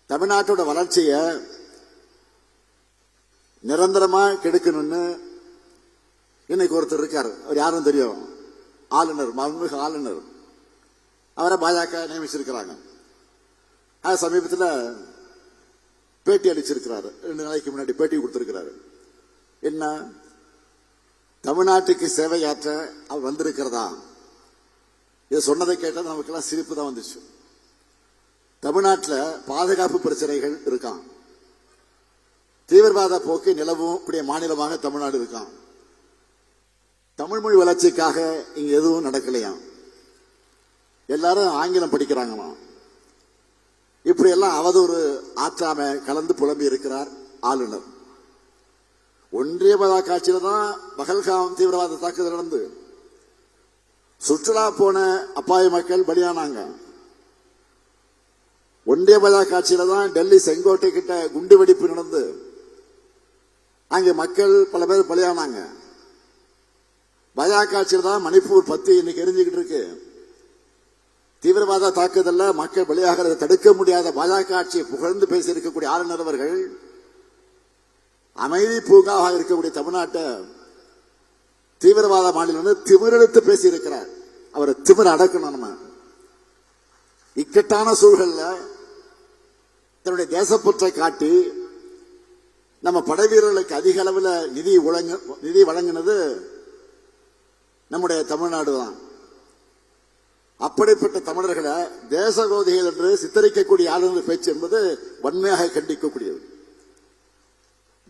தமிழ்நாட்டோட வளர்ச்சியை நிரந்தரமா கெடுக்கணும்னு இன்னைக்கு ஒருத்தர் இருக்காரு. அவர் யாரும் தெரியும், ஆளுநர், மாண்புமிகு ஆளுநர். அவரை பாஜக நியமிச்சிருக்கிறாங்க. சமீபத்தில் பேட்டி அளிச்சிருக்கிறாரு. 2 நாளைக்கு முன்னாடி பேட்டி கொடுத்திருக்கிறாரு. என்ன, தமிழ்நாட்டுக்கு சேவையாற்ற அவர் வந்திருக்கிறதா? இதை சொன்னதை கேட்டால் நமக்கெல்லாம் சிரிப்பு தான் வந்துச்சு. தமிழ்நாட்டில் பாதுகாப்பு பிரச்சனைகள் இருக்கான், தீவிரவாத போக்கு நிலவும் கூடிய மாநிலமாக தமிழ்நாடு இருக்கான். தமிழ் மொழி வளர்ச்சிக்காக இங்க எதுவும் நடக்கலையாம். எல்லாரும் ஆங்கிலம் படிக்கிறாங்களாம். இப்படி எல்லாம் அவதூறு ஆற்றாம கலந்து புலம்பி இருக்கிறார் ஆளுநர். ஒன்றிய காட்சியில தான் பகல்காம் தீவிரவாத தாக்குதல் நடந்து சுற்றுலா போன அப்பாவி மக்கள் பலியானாங்க. ஒன்றிய காட்சியில தான் டெல்லி செங்கோட்டை கிட்ட குண்டு வெடிப்பு நடந்து அங்கே மக்கள் பல பேர் பலியானாங்க. காட்சியில் தான் மணிப்பூர் 10 இன்னைக்கு எரிஞ்சுக்கிட்டு இருக்கு. தீவிரவாத தாக்குதல்ல மக்கள் பலியாகிறத தடுக்க முடியாத ஆட்சியை புகழ்ந்து பேசி இருக்கக்கூடிய ஆளுநர் அவர்கள் அமைதி பூங்காவாக இருக்கக்கூடிய தமிழ்நாட்டை தீவிரவாத மாநிலம் திமிரெடுத்து பேசி இருக்கிறார். அவரை திமிர அடக்கணும். நம்ம இக்கட்டான சூழல்ல தன்னுடைய தேசப்பற்றை காட்டி நம்ம படை வீரர்களுக்கு அதிக அளவில் நிதி வழங்கினது நம்முடைய தமிழ்நாடு தான். அப்படிப்பட்ட தமிழர்களை தேச விரோதிகள் என்று சித்தரிக்கக்கூடிய ஆளுநர் பேச்சு என்பது வன்மையாக கண்டிக்கக்கூடியது.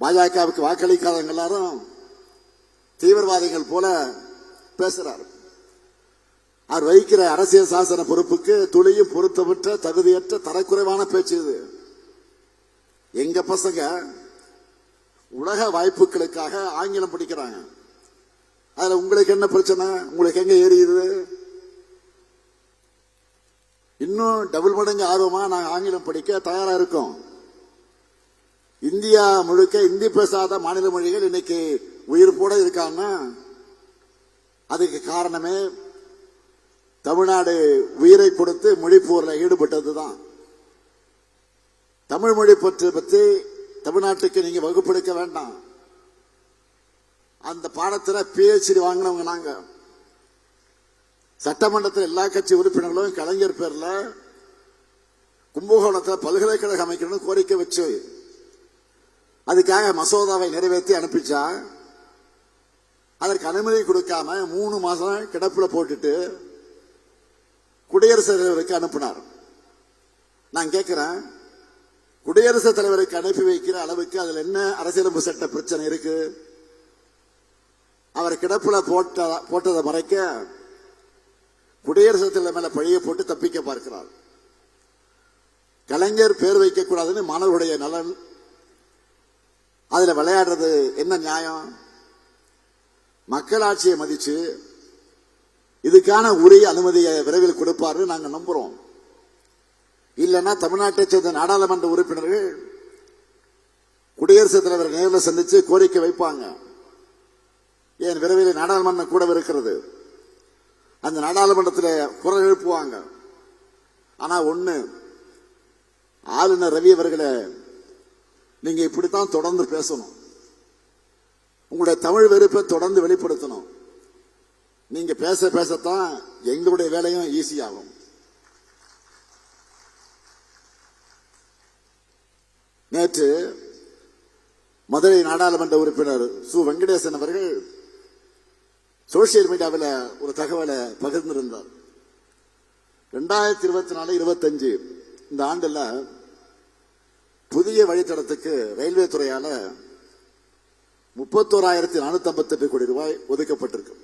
பாஜகவுக்கு வாக்களிக்காதவங்க எல்லாரும் தீவிரவாதிகள் போல பேசுறார். அவர் வகிக்கிற அரசியல் சாசன பொறுப்புக்கு துளியும் பொருத்தமற்ற தகுதியற்ற தரக்குறைவான பேச்சு இது. எங்க பசங்க உலக வாய்ப்புகளுக்காக ஆங்கிலம் படிக்கிறாங்க. அதுல உங்களுக்கு என்ன பிரச்சனை? உங்களுக்கு எங்க ஏறியுது? இன்னும் டபுள் மடங்கு ஆர்வமா நாங்க ஆங்கிலம் படிக்க தயாரா இருக்கோம். இந்தியா முழுக்க இந்தி பேசாத மாநில மொழிகள் இன்னைக்கு உயிர் போட இருக்காங்கன்னா அதுக்கு காரணமே தமிழ்நாடு உயிரை கொடுத்து மொழி போரில் ஈடுபட்டதுதான். தமிழ் மொழி பற்றி தமிழ்நாட்டுக்கு நீங்க வகுப்பெடுக்க வேண்டாம். அந்த பாடத்தில் PhD வாங்கினவங்க நாங்க. சட்டமன்றத்தில் எல்லா கட்சி உறுப்பினர்களும் கலைஞர் பேர்ல கும்பகோணத்தில் பல்கலைக்கழகம் அமைக்கணும்னு கோரிக்கை வச்சு அதுக்காக மசோதாவை நிறைவேற்றி அனுப்பிச்சா அதற்கு அனுமதி கொடுக்காம 3 மாசம் கிடப்புல போட்டுட்டு குடியரசுத் தலைவருக்கு அனுப்பினார். நான் கேட்கிறேன், குடியரசுத் தலைவருக்கு அனுப்பி வைக்கிற அளவுக்கு அதுல என்ன அரசியலமைப்பு சட்ட பிரச்சனை இருக்கு? அவர் கிடப்புல போட்டதை மறைக்க குடியரசுத் தலைவர் மேல பழிய போட்டு தப்பிக்க பார்க்கிறார். கலைஞர் பேர் வைக்க கூடாதுன்னு மாணவருடைய நலன், அதுல விளையாடுறது என்ன நியாயம்? மக்களாட்சியை மதிச்சு இதுக்கான உரிய அனுமதியை விரைவில் கொடுப்பாரு நாங்க நம்புறோம். இல்லைன்னா தமிழ்நாட்டை சேர்ந்த நாடாளுமன்ற உறுப்பினர்கள் குடியரசுத் தலைவரை நேரில் சந்திச்சு கோரிக்கை வைப்பாங்க. ஏன் விரைவில் நாடாளுமன்றம் கூட இருக்கிறது, அந்த நாடாளுமன்றத்தில் குரல் எழுப்புவாங்க. ஆனா ஒண்ணு, ஆளுநர் ரவி அவர்களை நீங்க இப்படித்தான் தொடர்ந்து பேசணும். உங்களுடைய தமிழ் வெறுப்பை தொடர்ந்து வெளிப்படுத்தணும். நீங்க பேசத்தான் எங்களுடைய வேலையும் ஈஸியாகும். நேற்று மதுரை நாடாளுமன்ற உறுப்பினர் சு வெங்கடேசன் அவர்கள் சோசியல் மீடியாவில் ஒரு தகவலை பகிர்ந்திருந்தார். 2024-25 இந்த ஆண்டுல புதிய வழித்தடத்துக்கு ரயில்வே துறையால 31,458 கோடி ரூபாய் ஒதுக்கப்பட்டிருக்கு.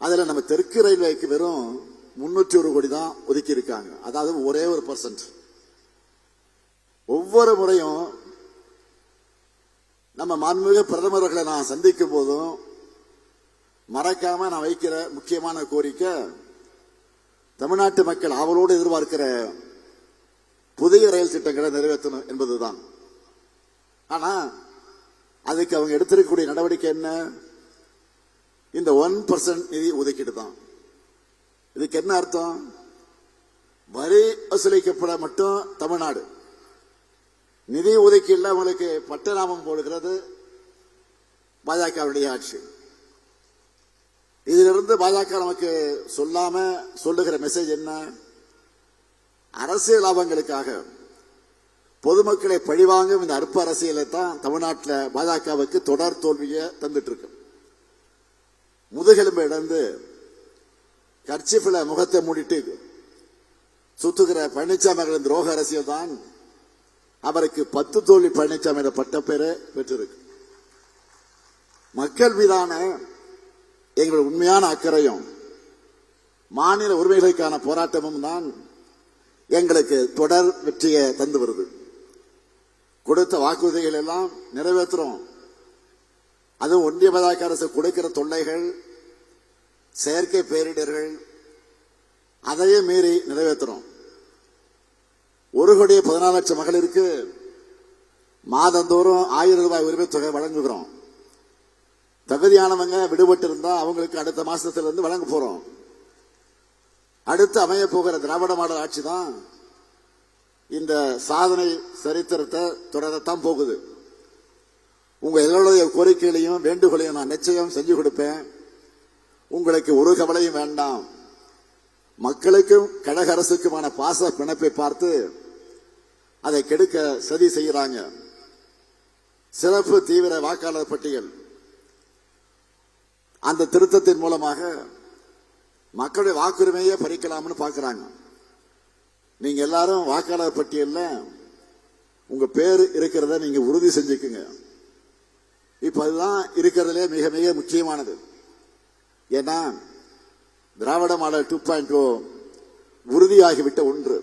அதுல நம்ம தெற்கு ரயில்வேக்கு வெறும் 301 கோடி தான் ஒதுக்கி இருக்காங்க. அதாவது ஒரே 1%. ஒவ்வொரு முறையும் நம்ம மாண்புமிகு பிரதமர்களை நான் சந்திக்கும் போதும் மறக்காம நான் வைக்கிற முக்கியமான கோரிக்கை, தமிழ்நாட்டு மக்கள் ஆவலோடு எதிர்பார்க்கிற புதிய ரயில் திட்டங்களை நிறைவேற்றணும் என்பதுதான். ஆனா அதுக்கு அவங்க எடுத்திருக்கக்கூடிய நடவடிக்கை என்ன? இந்த 1% நிதி ஒதுக்கீடு தான். இதுக்கு என்ன அர்த்தம்? வரி வசூலிக்கப்பட மட்டும் தமிழ்நாடு, நிதி ஒதுக்கீடுல உங்களுக்கு பட்டநாமம் போடுகிறது பாஜகவுடைய ஆட்சி. இதிலிருந்து பாஜக நமக்கு சொல்லாம சொல்லுகிற மெசேஜ் என்ன? அரசியல் லாபங்களுக்காக பொதுமக்களை பழிவாங்கும் இந்த அற்ப அரசியலை தான் தமிழ்நாட்டில் பாஜகவுக்கு தொடர் தோல்வியை தந்துட்டு இருக்கு. முதுகெலும்பை இழந்து கர்ச்சிஃபில் முகத்தை மூடிட்டு சுத்துகிற பழனிசாமி அவர்களின் துரோக அரசியல் தான் அவருக்கு 10 தோல்வி பழனிசாமி என்ற பட்ட பெயரை பெற்றிருக்கு. மக்கள் மீதான எங்கள் உண்மையான அக்கறையும் மாநில உரிமைகளுக்கான போராட்டமும் தான் எங்களுக்கு தொடர் வெற்றியை தந்து வருது. கொடுத்த வாக்குறுதிகள் எல்லாம் நிறைவேற்றுறோம். அதுவும் ஒன்றிய பாஜக அரசு கொடுக்கிற தொல்லைகள், செயற்கை பேரிடர்கள், அதையே மீறி நிறைவேற்றுறோம். 1,14,00,000 மகளிருக்கு மாதந்தோறும் 1000 ரூபாய் உரிமை தொகை வழங்குகிறோம். தகுதியானவங்க விடுபட்டு இருந்தா அவங்களுக்கு அடுத்த மாசத்திலிருந்து வழங்க போறோம். அடுத்து அமைய போகிற திராவிட மாடல் ஆட்சி தான் இந்த சாதனை சரித்திரத்தை தொடரத்தான் போகுது. உங்க எல்லாருடைய கோரிக்கைகளையும் வேண்டுகோளையும் நான் நிச்சயம் செஞ்சு கொடுப்பேன். உங்களுக்கு ஒரு கவலையும் வேண்டாம். மக்களுக்கும் கழக அரசுக்குமான பாச பிணைப்பை பார்த்து அதை கெடுக்க சதி செய்கிறாங்க. சிறப்பு தீவிர வாக்காளர் பட்டியல் அந்த திருத்தத்தின் மூலமாக மக்களுடைய வாக்குரிமையை பறிக்கலாம்னு பார்க்கிறாங்க. நீங்க எல்லாரும் வாக்காளர் பட்டியலில் உங்க பேர் இருக்கிறத நீங்க உறுதி செஞ்சுக்குங்க. இப்ப அதுதான் இருக்கிறதுலே மிக மிக முக்கியமானது. ஏன்னா திராவிட மாடல் 2.0 உறுதியாகிவிட்ட ஒன்று.